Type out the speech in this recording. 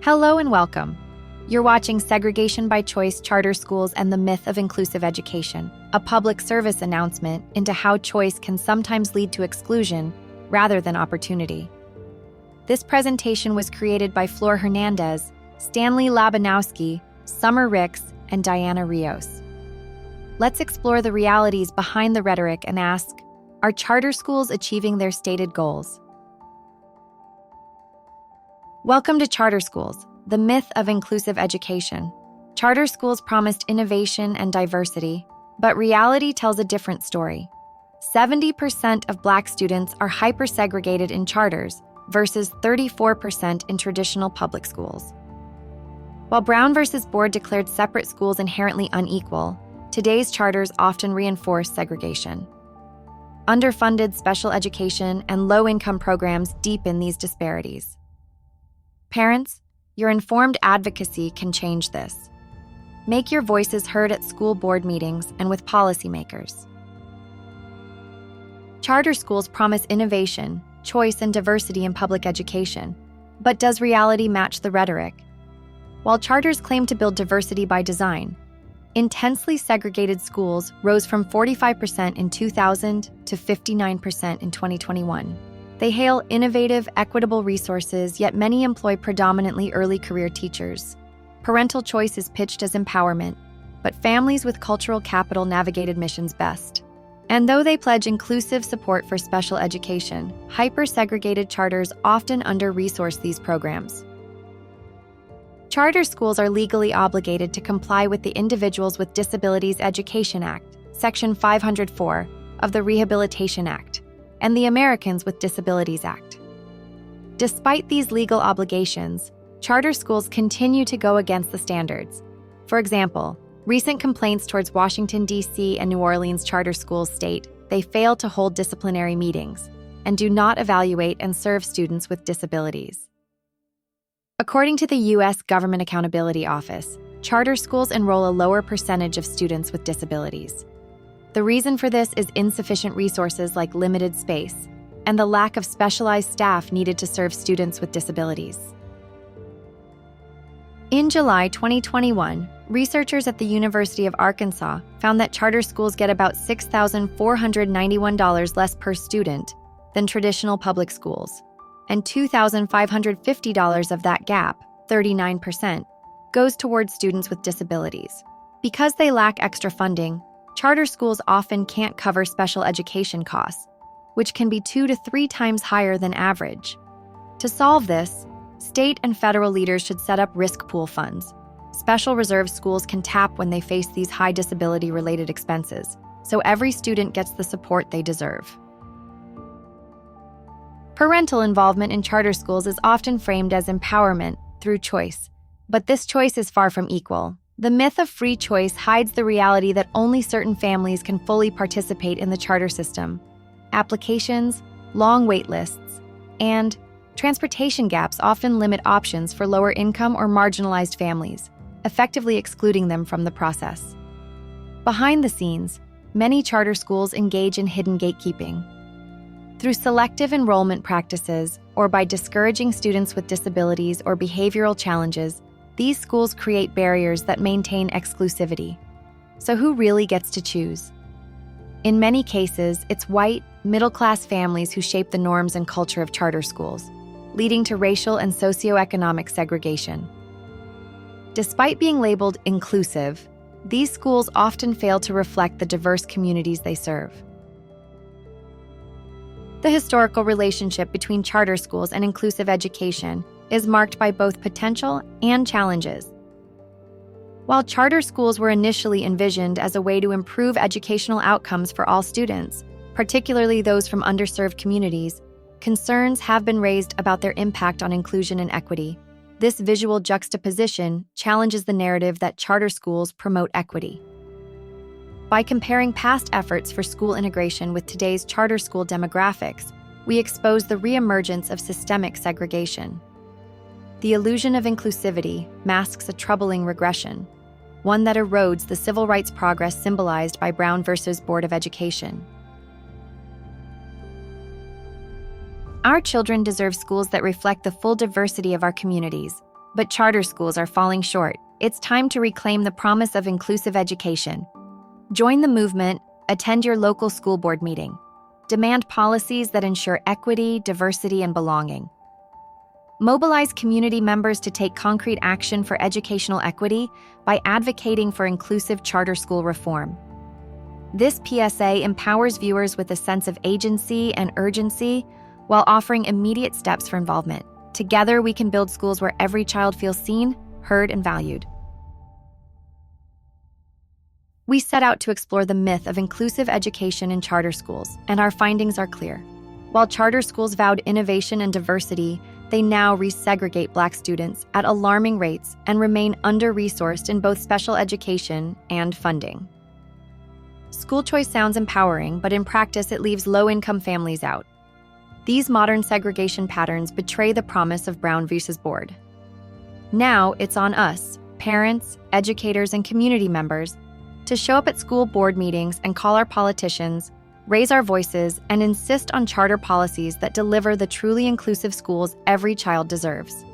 Hello and welcome. You're watching Segregation by Choice, Charter Schools, and the Myth of Inclusive Education, a public service announcement into how choice can sometimes lead to exclusion rather than opportunity. This presentation was created by Flor Hernandez, Stanley Labanowski, Summer Ricks, and Diana Rios. Let's explore the realities behind the rhetoric and ask, are charter schools achieving their stated goals? Welcome to Charter Schools, the myth of inclusive education. Charter schools promised innovation and diversity, but reality tells a different story. 70% of Black students are hyper-segregated in charters versus 34% in traditional public schools. While Brown versus Board declared separate schools inherently unequal, today's charters often reinforce segregation. Underfunded special education and low-income programs deepen these disparities. Parents, your informed advocacy can change this. Make your voices heard at school board meetings and with policymakers. Charter schools promise innovation, choice, and diversity in public education. But does reality match the rhetoric? While charters claim to build diversity by design, intensely segregated schools rose from 45% in 2000 to 59% in 2021. They hail innovative, equitable resources, yet many employ predominantly early career teachers. Parental choice is pitched as empowerment, but families with cultural capital navigate admissions best. And though they pledge inclusive support for special education, hyper-segregated charters often under-resource these programs. Charter schools are legally obligated to comply with the Individuals with Disabilities Education Act, Section 504 of the Rehabilitation Act, and the Americans with Disabilities Act. Despite these legal obligations, charter schools continue to go against the standards. For example, recent complaints towards Washington, D.C. and New Orleans charter schools state they fail to hold disciplinary meetings and do not evaluate and serve students with disabilities. According to the U.S. Government Accountability Office, charter schools enroll a lower percentage of students with disabilities. The reason for this is insufficient resources like limited space and the lack of specialized staff needed to serve students with disabilities. In July 2021, researchers at the University of Arkansas found that charter schools get about $6,491 less per student than traditional public schools, and $2,550 of that gap, 39%, goes towards students with disabilities. Because they lack extra funding, charter schools often can't cover special education costs, which can be 2 to 3 times higher than average. To solve this, state and federal leaders should set up risk pool funds. Special reserve schools can tap when they face these high disability-related expenses, so every student gets the support they deserve. Parental involvement in charter schools is often framed as empowerment through choice, but this choice is far from equal. The myth of free choice hides the reality that only certain families can fully participate in the charter system. Applications, long wait lists, and transportation gaps often limit options for lower-income or marginalized families, effectively excluding them from the process. Behind the scenes, many charter schools engage in hidden gatekeeping. Through selective enrollment practices or by discouraging students with disabilities or behavioral challenges, these schools create barriers that maintain exclusivity. So who really gets to choose? In many cases, it's white, middle-class families who shape the norms and culture of charter schools, leading to racial and socioeconomic segregation. Despite being labeled inclusive, these schools often fail to reflect the diverse communities they serve. The historical relationship between charter schools and inclusive education is marked by both potential and challenges. While charter schools were initially envisioned as a way to improve educational outcomes for all students, particularly those from underserved communities, concerns have been raised about their impact on inclusion and equity. This visual juxtaposition challenges the narrative that charter schools promote equity. By comparing past efforts for school integration with today's charter school demographics, we expose the reemergence of systemic segregation. The illusion of inclusivity masks a troubling regression, one that erodes the civil rights progress symbolized by Brown versus Board of Education. Our children deserve schools that reflect the full diversity of our communities, But charter schools are falling short. It's time to reclaim the promise of inclusive education. Join the movement, attend your local school board meeting. Demand policies that ensure equity, diversity, and belonging. Mobilize community members to take concrete action for educational equity by advocating for inclusive charter school reform. This PSA empowers viewers with a sense of agency and urgency while offering immediate steps for involvement. Together, we can build schools where every child feels seen, heard, and valued. We set out to explore the myth of inclusive education in charter schools, and our findings are clear. While charter schools vowed innovation and diversity, they now resegregate Black students at alarming rates and remain under-resourced in both special education and funding. School choice sounds empowering, but in practice it leaves low-income families out. These modern segregation patterns betray the promise of Brown versus Board. Now it's on us, parents, educators, and community members, to show up at school board meetings and call our politicians, raise our voices, and insist on charter policies that deliver the truly inclusive schools every child deserves.